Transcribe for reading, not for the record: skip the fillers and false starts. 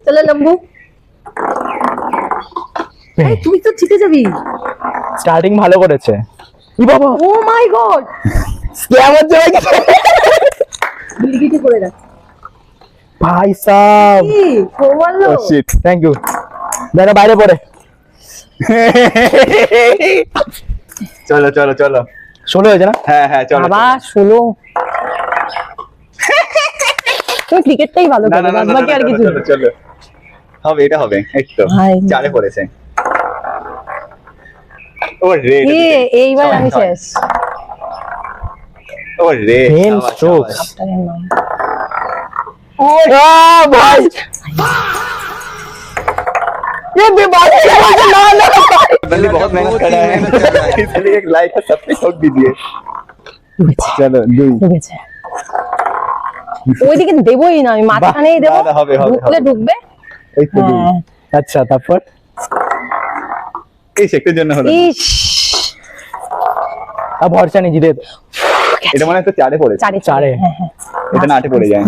চলো লম্বু। তুই তো জিতে যাবি। স্টার্টিং ভালো করেছে। ই বাবা, ও মাই গড, স্ক্যাম হচ্ছে ভাই। গিরগিটি করে রাখ। ভাই সাব, কি ও মারলো? ও শিট, থ্যাংক ইউ। দাদা বাইরে পড়ে। চলো চলো চলো। 16 হয়েছে না? হ্যাঁ হ্যাঁ চলো। বাবা 16। তুমি ক্রিকেটটাই ভালো না খেলো, না না বাদ না, বাকি আর চলো, কিছু চলো চলো। হবে, এটা হবে। এই তো ভাই। 4-এ পড়েছে। ও রে, কি এইবার আমি শেষ। ও রে, Ten শাবাশ, strokes. শাবাশ। ডাক্তারের নাম। ভাই ये बीमारी है। ना ना बंदी बहुत मेहनत कर रहा है, इसलिए एक लाइक और सब्सक्राइब ठोक दीजिए। चलो 2। ঠিক আছে, ওইদিকে দেবই না, আমি মাঝখানেই দেবো। না, না, হবে, হবে, ঢুকলে হবে। ঢুকবে। এই তো 2। হ্যাঁ। अच्छा তারপর এই একটুর জন্য হলো না। ইস, अब ভরসা নেই জিতে। এটা মনে হয় তো 4-এ পড়েছে। 4-এ। 4-এ। হ্যাঁ হ্যাঁ। এটা না 8-এ পড়ে যায়।